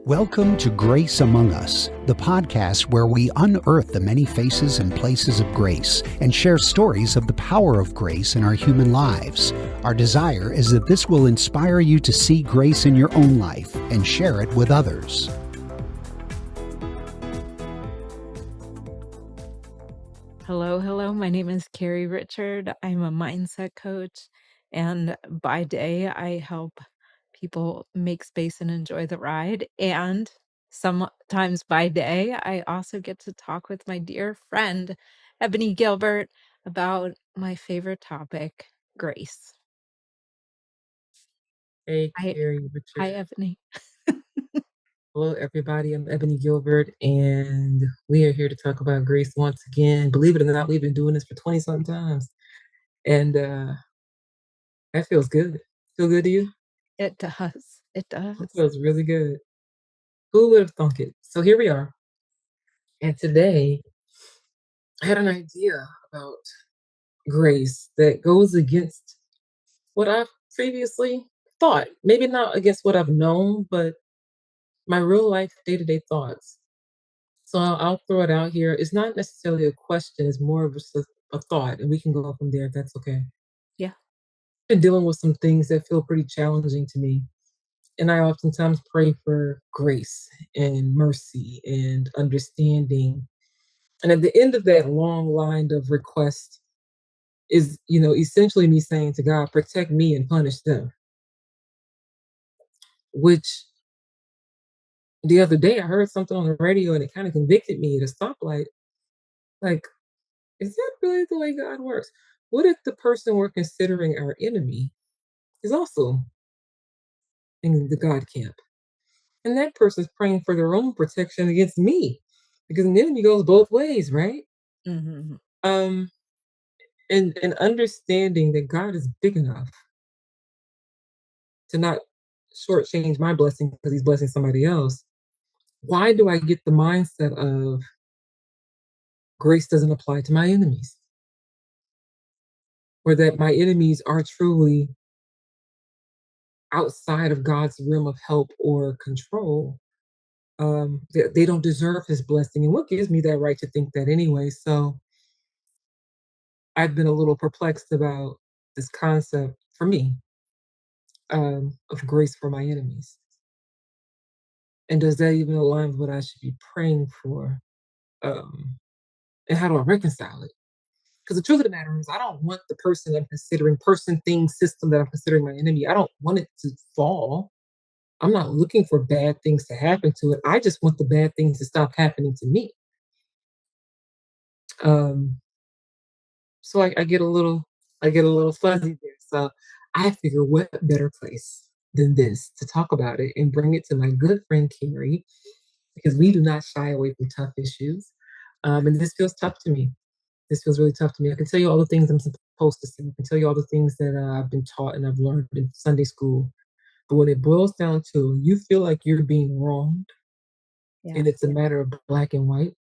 Welcome to Grace Among Us, the podcast where we unearth the many faces and places of grace and share stories of the power of grace in our human lives. Our desire is that this will inspire you to see grace in your own life and share it with others. Hello. My name is Carri Richard. I'm a mindset coach, and by day, I help people make space and enjoy the ride. And sometimes by day, I also get to talk with my dear friend, Ebony Gilbert, about my favorite topic, grace. Hey, Hi, Carrie hi, Richard. Ebony. Hello, everybody. I'm Ebony Gilbert, and we are here to talk about grace once again. Believe it or not, we've been doing this for 20 something times, and that feels good. Feel good to you? It does. It It does. feels really good. Who would have thunk it? So here we are, and today I had an idea about grace that goes against what I've previously thought. Maybe not against what I've known, but my real life day to day thoughts. So I'll throw it out here. It's not necessarily a question, it's more of just a thought, and we can go from there if that's okay. Yeah. Been dealing with some things that feel pretty challenging to me. And I oftentimes pray for grace and mercy and understanding. And at the end of that long line of requests is, essentially me saying to God, protect me and punish them. Which the other day I heard something on the radio and it kind of convicted me at a stoplight. Like, is that really the way God works? What if the person we're considering our enemy is also in the God camp? And that person's praying for their own protection against me. Because an enemy goes both ways, right? Hmm. Um, and understanding that God is big enough to not shortchange my blessing because he's blessing somebody else. Why do I get the mindset of grace doesn't apply to my enemies? Or that my enemies are truly outside of God's realm of help or control? They don't deserve his blessing. And what gives me that right to think that anyway? So I've been a little perplexed about this concept for me, of grace for my enemies. And does that even align with what I should be praying for? Um, and how do I reconcile it? Because the truth of the matter is, I don't want the person I'm considering, person, thing, system that I'm considering my enemy, I don't want it to fall. I'm not looking for bad things to happen to it. I just want the bad things to stop happening to me. Um, So I get a little fuzzy there. So I figure what better place than this to talk about it and bring it to my good friend Carrie, because we do not shy away from tough issues. And this feels tough to me. This feels really tough to me. I can tell you all the things I'm supposed to say. I can tell you all the things that I've been taught and I've learned in Sunday school. But when it boils down to you feel like you're being wronged Yeah. and it's a matter of black and white,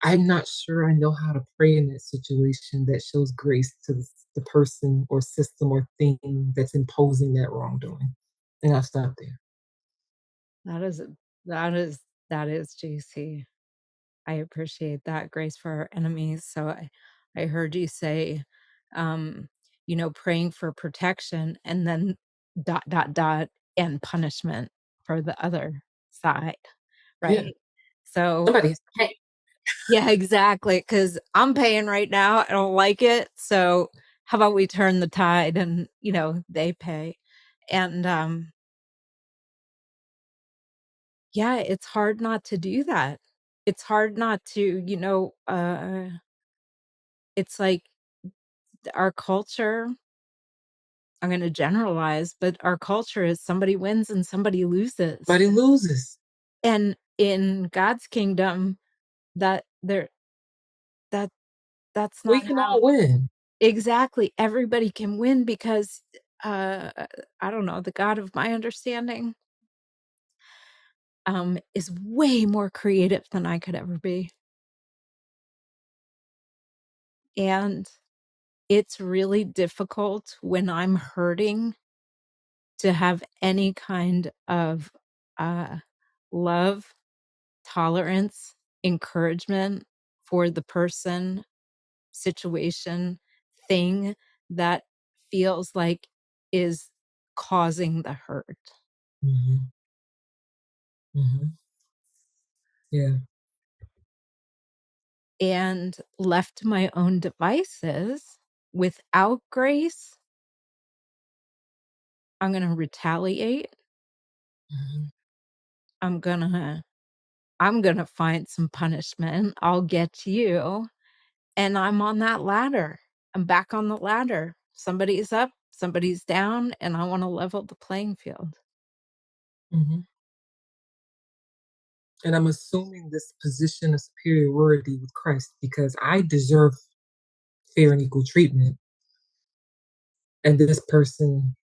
I'm not sure I know how to pray in that situation that shows grace to the person or system or thing that's imposing that wrongdoing. And I'll stop there. That is that is that is juicy. I appreciate that, grace for our enemies. So I heard you say, um, praying for protection and then dot and punishment for the other side, Yeah. right? So Somebody has to pay. yeah, exactly. Because I'm paying right now. I don't like it. So how about we turn the tide and they pay. And yeah, it's hard not to do that. It's hard not to, it's like our culture, I'm gonna generalize, but our culture is somebody wins and somebody loses. Somebody loses. And in God's kingdom, that there that that's We not can how all win. exactly everybody can win because uh I don't know, the God of my understanding is way more creative than I could ever be. And it's really difficult when I'm hurting to have any kind of uh, love, tolerance, encouragement for the person, situation, thing that feels like is causing the hurt. Mhm. Mhm. Yeah. And left to my own devices, without grace, I'm gonna retaliate. Mhm. I'm gonna I'm gonna find some punishment. I'll get you, and I'm on that ladder. I'm back on the ladder. Somebody's up, somebody's down, and I wanna level the playing field. Mhm. And I'm assuming this position of superiority with Christ because I deserve fair and equal treatment, and this person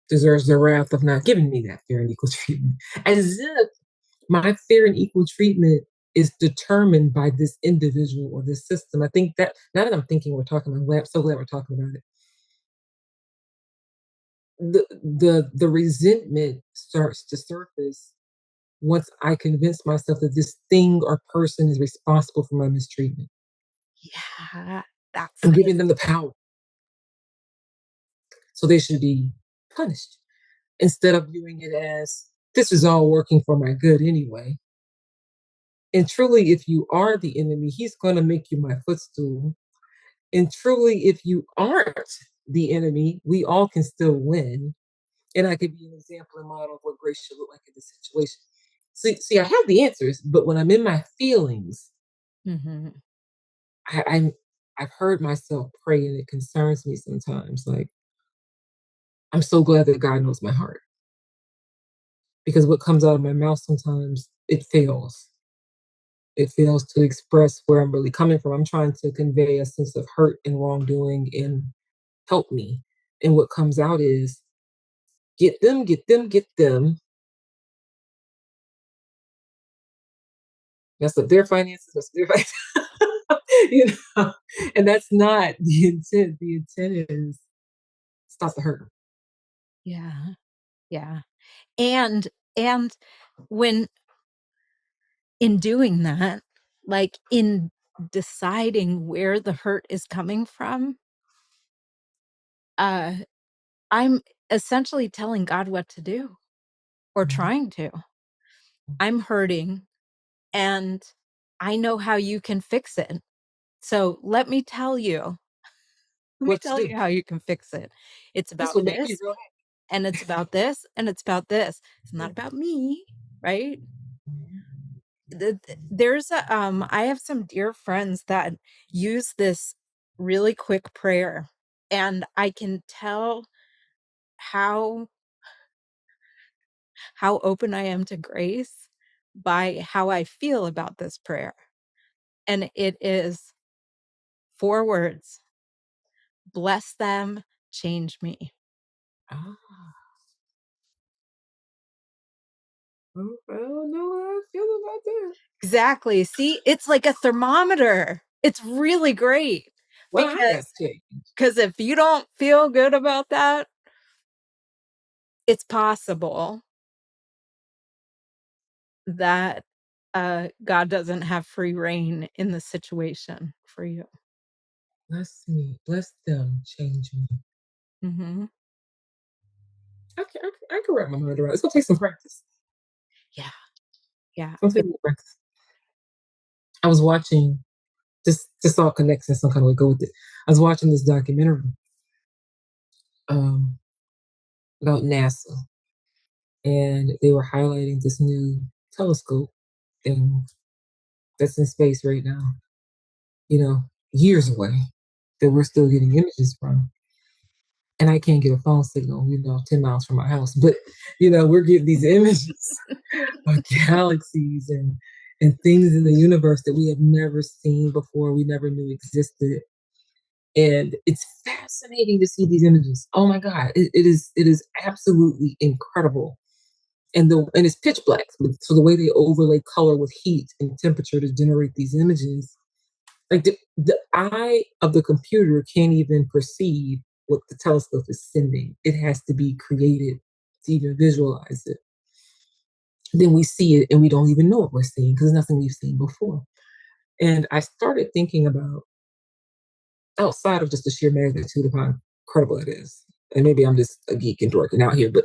deserves the wrath of not giving me that fair and equal treatment. As if my fair and equal treatment is determined by this individual or this system. I think that now that I'm thinking we're talking, I'm glad, so glad we're talking about it. The resentment starts to surface once I convince myself that this thing or person is responsible for my mistreatment. Yeah, that's I'm it. giving them the power, so they should be punished instead of viewing it as this is all working for my good anyway. And truly, if you are the enemy, he's going to make you my footstool. And truly, if you aren't the enemy, we all can still win. And I could be an example and model of what grace should look like in this situation. See, I have the answers, but when I'm in my feelings, Mhm. I'm I've heard myself pray, and it concerns me sometimes. Like I'm so glad that God knows my heart because what comes out of my mouth sometimes it fails. It fails to express where I'm really coming from. I'm trying to convey a sense of hurt and wrongdoing and help me. And what comes out is get them, get them, get them. Mess up their finances, mess up their finances. you know, and that's not the intent. The intent is stop the hurt. Yeah, yeah. And and when in doing that, like, in deciding where the hurt is coming from, uh, I'm essentially telling God what to do, or Mhm, trying to. I'm hurting, and I know how you can fix it. So let me what to tell do? you how you can fix it. It's This about would make me this, real and it's about this, and it's about this. It's not happy. about me, right? Mhm. There's I have some dear friends that use this really quick prayer, and I can tell how open I am to grace by how I feel about this prayer. And it is 4 words: bless them, change me. Ah, I don't know how I feel about that. Exactly. See, it's like a thermometer. It's really great Well, I got because changed. if you don't feel good about that, it's possible that, God doesn't have free reign in the situation for you. Bless me, bless them, change me. Mhm. I can wrap my mind around it. It's gonna take some practice. Yeah, yeah. It's gonna take some practice. I was watching this all connects in some kind of way. Go with it. I was watching this documentary um, about NASA, and they were highlighting this new telescope thing that's in space right now. You know, years away that we're still getting images from, and I can't get a phone signal. 10 miles from my house, but we're getting these images of galaxies and things in the universe that we have never seen before. We never knew existed. And it's fascinating to see these images. Oh my God, it is absolutely incredible. And it's pitch black, so the way they overlay color with heat and temperature to generate these images, like the eye of the computer can't even perceive what the telescope is sending. It has to be created to even visualize it. Then we see it and we don't even know what we're seeing because it's nothing we've seen before. And I started thinking about outside of just the sheer magnitude of how incredible it is. And maybe I'm just a geek and dorking out here, but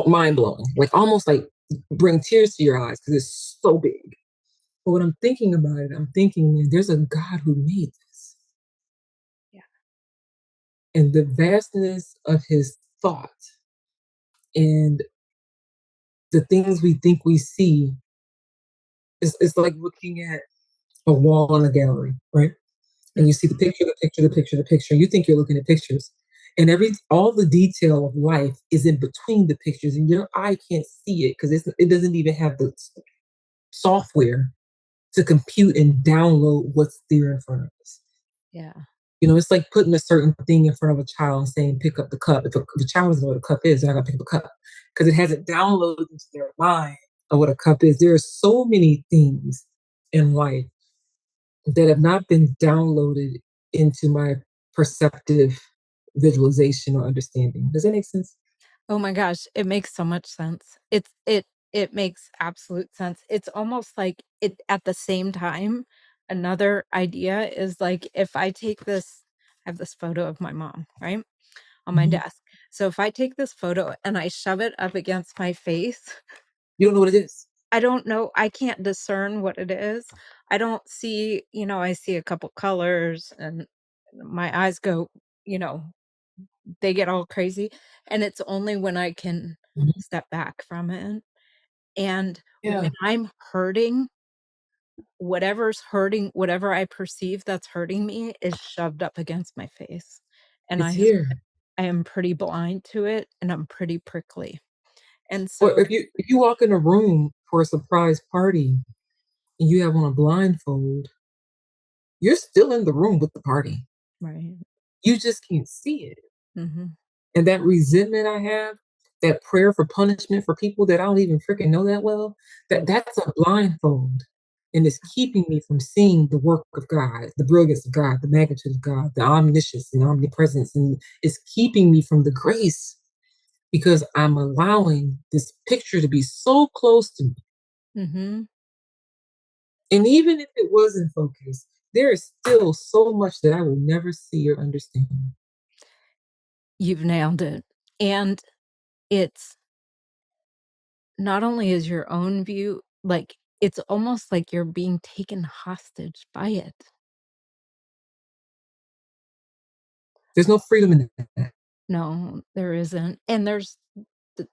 mind blowing, like almost like bring tears to your eyes because it's so big. But when I'm thinking about it, I'm thinking, man, there's a God who made this. Yeah. And the vastness of his thought and the things we think we see is like looking at a wall in a gallery, right? And you see the picture, the picture, the picture, the picture. You think you're looking at pictures. And all the detail of life is in between the pictures, and your eye can't see it because it doesn't even have the software to compute and download what's there in front of us. Yeah. You know, it's like putting a certain thing in front of a child and saying, pick up the cup. If the child doesn't know what a cup is, they're not going to pick up a cup because it hasn't downloaded into their mind of what a cup is. There are so many things in life that have not been downloaded into my perceptive visualization or understanding. Does that make sense? Oh my gosh, it makes so much sense. It makes absolute sense. It's almost like it at the same time, another idea is like if I take this I have this photo of my mom, right? On my Mhm. desk. So if I take this photo and I shove it up against my face, You don't know what it is. I don't know, I can't discern what it is. I don't see, I see a couple colors and my eyes go, you know, they get all crazy, and it's only when I can Mhm. step back from it, and when Yeah, I'm hurting, whatever's hurting, whatever I perceive that's hurting me is shoved up against my face, and it's here. I am pretty blind to it, and I'm pretty prickly, and Or so if you walk in a room for a surprise party and you have on a blindfold, you're still in the room with the party. right. You just can't see it. Mhm. And that resentment I have, that prayer for punishment for people that I don't even freaking know that well, Mm. that's a blindfold. And it's keeping me from seeing the work of God, the brilliance of God, the magnitude of God, the omniscience and omnipresence. And it's keeping me from the grace because I'm allowing this picture to be so close to me. Mhm. And even if it was in focus, there is still so much that I will never see or understand. You've nailed it, and it's not only is your own view like, it's almost like you're being taken hostage by it. There's no freedom in that. No, there isn't, and there's th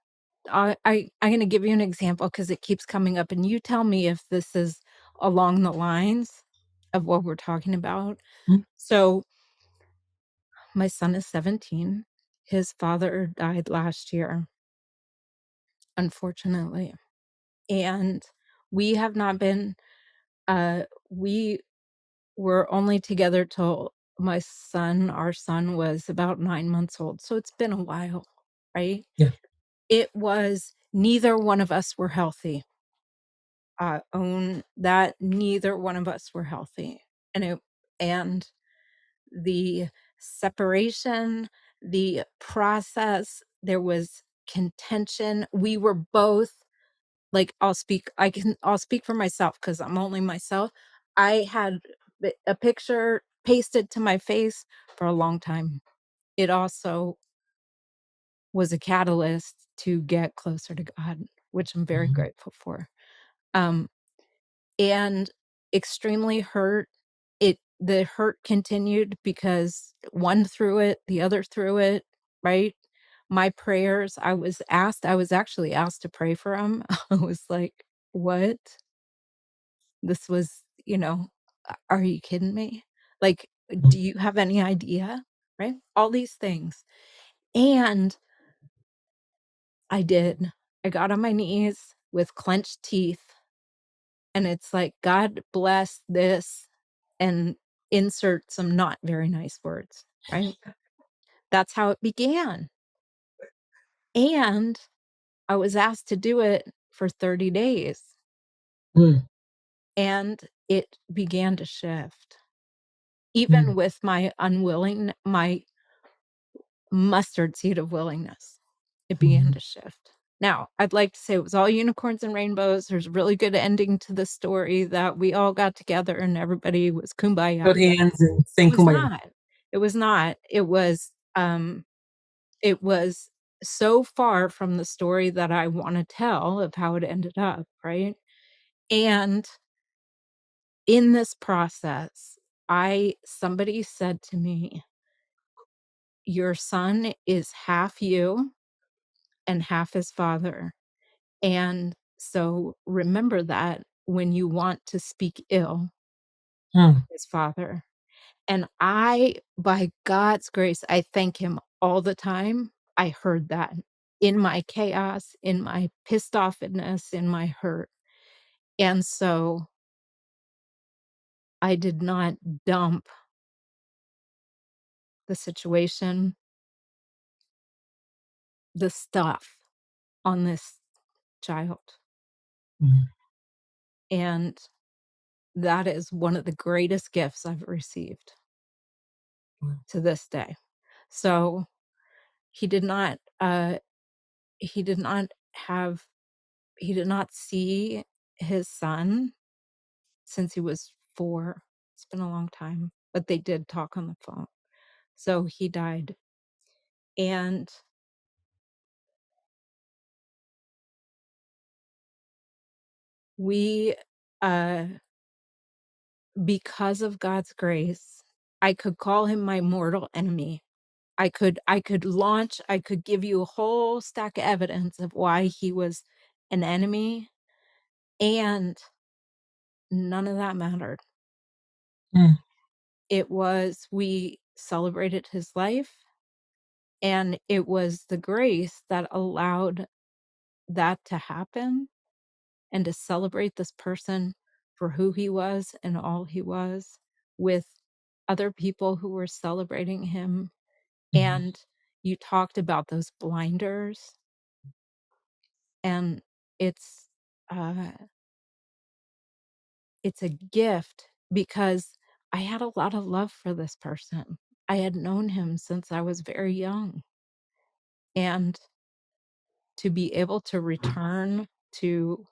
I'm gonna give you an example because it keeps coming up, and you tell me if this is along the lines of what we're talking about. Mm, So, my son is 17. His father died last year, unfortunately, and we have not been, we were only together till our son was about 9 months old, so it's been a while, right? yeah. It was neither one of us were healthy. Own that neither one of us were healthy, and the separation, the process, there was contention. We were both like, I'll speak for myself because 'cause I'm only myself. I had a picture pasted to my face for a long time. It also was a catalyst to get closer to God, which I'm very Mhm. grateful for. Um, and extremely hurt. The hurt continued because one threw it, the other threw it, right? My prayers, I was actually asked to pray for him. I was like, "What?" This was, are you kidding me? Like, Mm, do you have any idea? Right? All these things. And I did. I got on my knees with clenched teeth, and it's like, "God bless this," and insert some not very nice words, right? That's how it began. And I was asked to do it for 30 days, mm, and it began to shift. Even mm, with my mustard seed of willingness. it began Mhm. to shift. Now, I'd like to say it was all unicorns and rainbows. There's a really good ending to the story that we all got together and everybody was kumbaya. Held hands and It sang was Kumbaya. not. It was not. It was so far from the story that I wanna tell of how it ended up, right? And in this process, I somebody said to me, "Your son is half you and half his father, and so remember that when you want to speak ill Mm, his father." And I, by God's grace, I thank him all the time. I heard that in my chaos, in my pissed offness, in my hurt. And so I did not dump the situation, the stuff on this child. mhm, And that is one of the greatest gifts I've received mm, to this day. So he did not, he did not have, he did not see his son since he was 4. It's been a long time, but they did talk on the phone. So he died, and we, uh, because of God's grace, I could call him my mortal enemy. I could give you a whole stack of evidence of why he was an enemy, and none of that mattered. mm, It was we celebrated his life, and it was the grace that allowed that to happen and to celebrate this person for who he was and all he was with other people who were celebrating him. mhm, And you talked about those blinders, and it's uh it's a gift because I had a lot of love for this person. I had known him since I was very young, and to be able to return to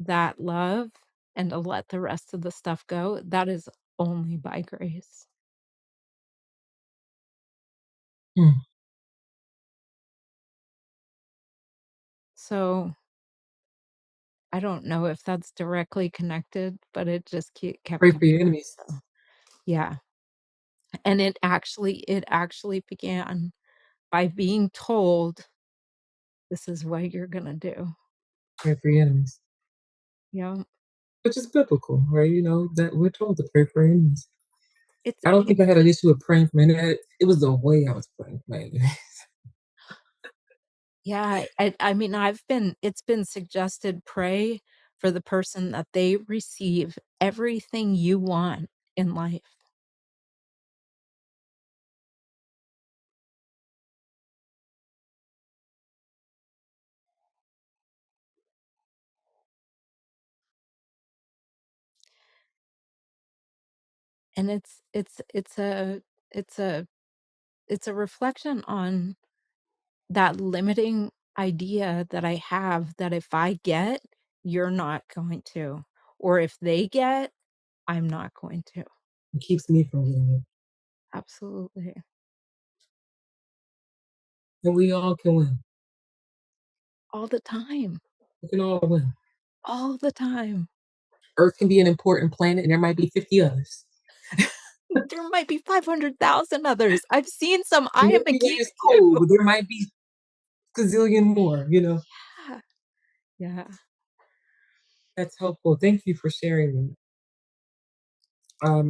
that love and to let the rest of the stuff go, that is only by grace. mm. So, I don't know if that's directly connected, but it just kept Pray for coming your up, enemies. so yeah, and it actually began by being told, "This is what you're gonna do." Pray for your enemies. Yeah, Which is biblical, right? You know, that we're told to pray for our enemies. it's I don't it think I had an issue with praying for my enemy. It was the way I was praying for my enemy. yeah, I mean, it's been suggested, pray for the person that they receive everything you want in life, and it's a it's a reflection on that limiting idea that I have that if I get, you're not going to, or if they get, I'm not going to. It keeps me from getting it. Absolutely. And we all can win. All the time. We can all win. All the time. Earth can be an important planet, and there might be 50 others. There might be 500,000 others. I've seen some. I And am a everywhere geek is too. cold, but there might be gazillion more, you know? Yeah. Yeah. That's helpful. Thank you for sharing them.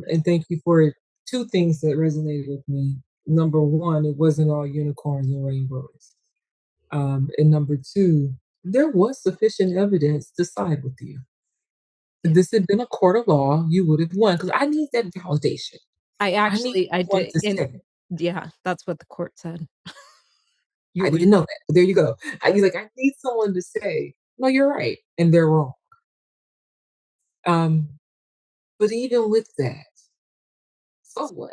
And thank you for two things that resonated with me. Number one, it wasn't all unicorns and rainbows. And number two, there was sufficient evidence to side with you. If Yeah. this had been a court of law, you would have won because I need that validation. I need I someone did to and say, yeah, that's what the court said. You I would didn't know that, but there you go. He's like, I need someone to say, no, you're right, and they're wrong. Um, but even with that, so what?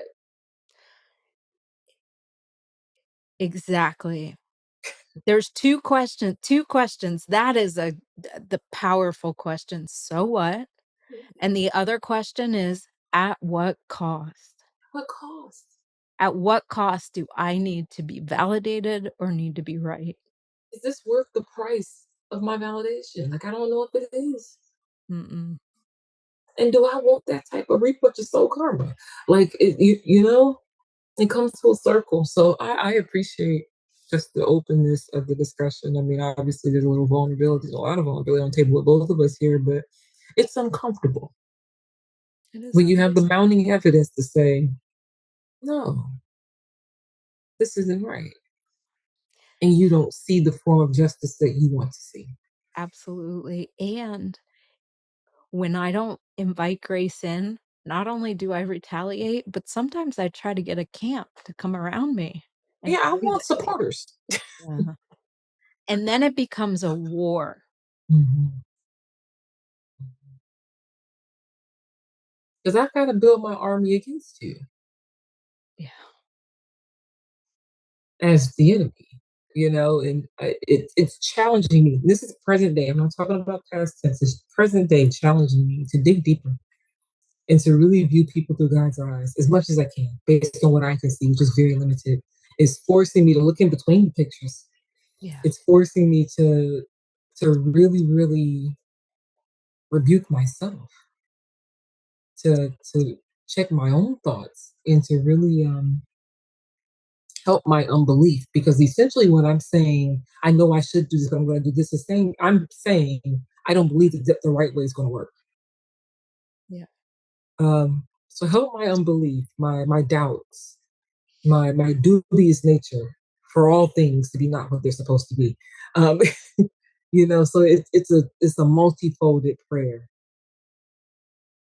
exactly. There's 2 questions. That is the powerful question. So what? And the other question is, at what cost? What cost? At what cost do I need to be validated or need to be right? Is this worth the price of my validation? Like, I don't know if it is. Mm-mm. And do I want that type of reap what you sow karma? Like, you know, it comes full circle. So I appreciate just the openness of the discussion. I mean, obviously, there's a little vulnerability, a lot of vulnerability on the table with both of us here, but it's uncomfortable It is when you have the mounting evidence to say, no, this isn't right. And you don't see the form of justice that you want to see. absolutely. And when I don't invite grace in, not only do I retaliate, but sometimes I try to get a camp to come around me and Yeah, I do want the same. supporters. Yeah. And then it becomes a war. Mhm. Because I've got to build my army against you Yeah. as the enemy, and it's challenging me. This is present day. I'm not talking about past tense. It's present day challenging me to dig deeper and to really view people through God's eyes as much as I can, based on what I can see, which is very limited. It's forcing me to look in between the pictures. Yeah. It's forcing me to really, really rebuke myself, to check my own thoughts, and to really help my unbelief. Because essentially, when I'm saying I know I should do this, but I'm going to do this, I'm saying I don't believe that the right way is going to work. Yeah. So help my unbelief, my doubts, my dubious nature for all things to be not what they're supposed to be. Um, so it's a multifolded prayer.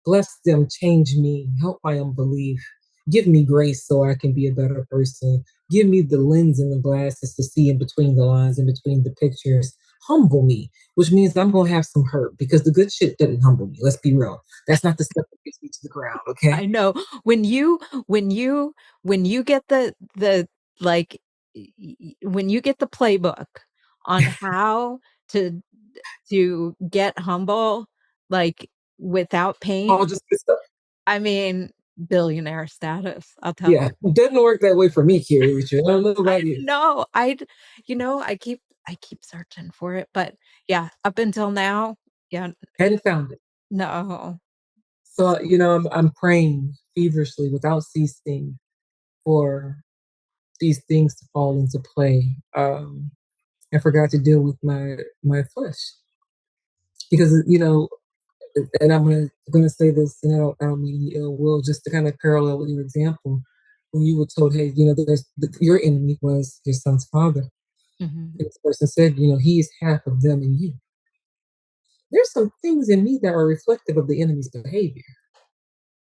Bless them, change me, help my unbelief. Give me grace so I can be a better person. Give me the lens and the glasses to see in between the lines, in between the pictures. Humble me, which means I'm going to have some hurt because the good shit doesn't humble me. Let's be real. That's not the stuff that gets me to the ground, okay? I know. When you when you get the like when you get the playbook on how to get humble, like, without pain, All just good stuff. I mean, billionaire status, I'll tell Yeah, you. it doesn't work that way for me, Carrie Richard. I don't know I about you. know, I keep searching for it, but yeah, up until now, yeah, Hadn't found it. no. So, I'm praying feverishly without ceasing for these things to fall into play. I forgot to deal with my flesh because and I'm gonna say this, and I don't mean any ill will, just to kind of parallel with your example. When you were told, hey, your enemy was your son's father, Mhm. and this person said, he is half of them and you. There's some things in me that are reflective of the enemy's behavior,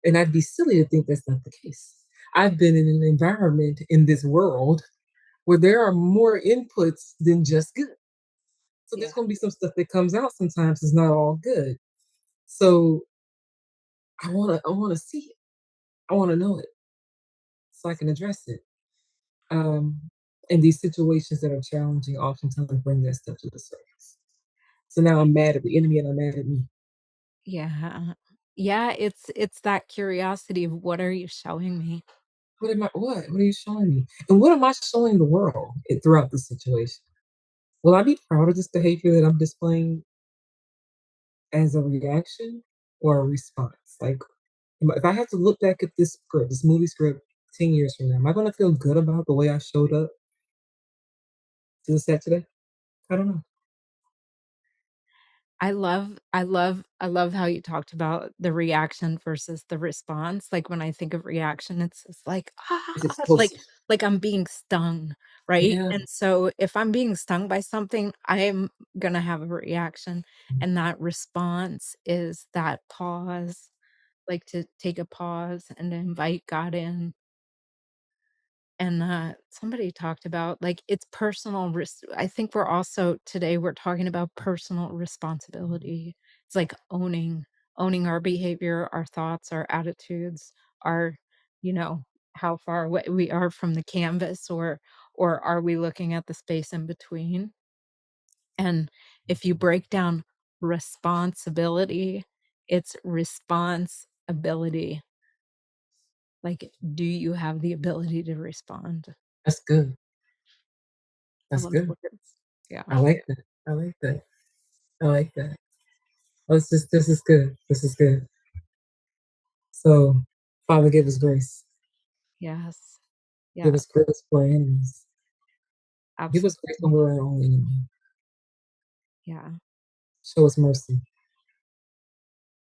and I'd be silly to think that's not the case. I've been in an environment in this world where there are more inputs than just good. So Yeah, there's going to be some stuff that comes out sometimes is not all good. So I want to see it. I want to know it so I can address it. Um, and these situations that are challenging oftentimes bring that stuff to the surface. So now I'm mad at the enemy and I'm mad at me. yeah. Yeah, it's that curiosity of what are you showing me? What are you showing me? And what am I showing the world throughout this situation? Will I be proud of this behavior that I'm displaying as a reaction or a response? Like, if I have to look back at this movie script 10 years from now, am I going to feel good about the way I showed up to the set today? I don't know. I love how you talked about the reaction versus the response. Like, when I think of reaction, it's like, It's "Ah," explosive. like I'm being stung, right? Yeah. And so if I'm being stung by something, I'm gonna have a reaction, and that response is that pause, like, to take a pause and to invite God in. And, somebody talked about, like, it's personal I think we're talking about personal responsibility. It's like owning our behavior, our thoughts, our attitudes, our you know, how far away we are from the canvas, Or are we looking at the space in between? And if you break down responsibility, it's responsibility. Like, do you have the ability to respond? That's good. I That's love good. words. Yeah. I like that. I like that. I like that. Oh, this is good. This is good. So, Father, give us grace. Yes. Give Yes. us grace for our enemies. Give us grace when Absolutely. we're our own enemy. Yeah. Show us mercy.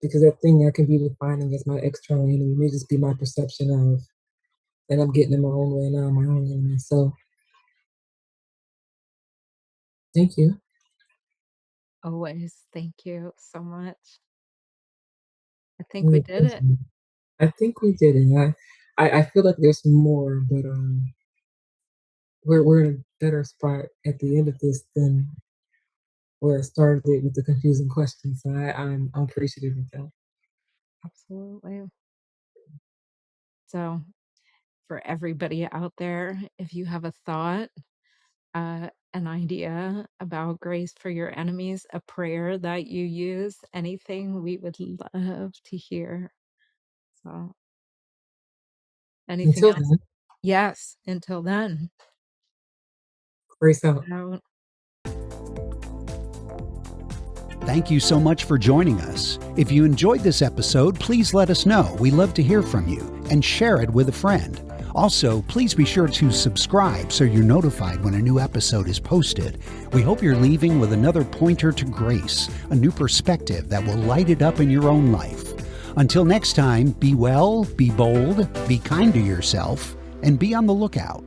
Because that thing I can be defining as my external enemy may just be my perception of, and I'm getting in my own way now, my own enemy. So, thank you. Always. Thank you so much. I think we You're did it. present. I think we did it. I feel like there's more, but we're in a better spot at the end of this than where it started with the confusing questions. So I'm appreciative of that. Absolutely. So, for everybody out there, if you have a thought, an idea about grace for your enemies, a prayer that you use, anything, we would love to hear. So, anything Until else? then, Yes. Until then, grace out. out. Thank you so much for joining us. If you enjoyed this episode, please let us know. We love to hear from you, and share it with a friend. Also, please be sure to subscribe so you're notified when a new episode is posted. We hope you're leaving with another pointer to grace, a new perspective that will light it up in your own life. Until next time, be well, be bold, be kind to yourself, and be on the lookout.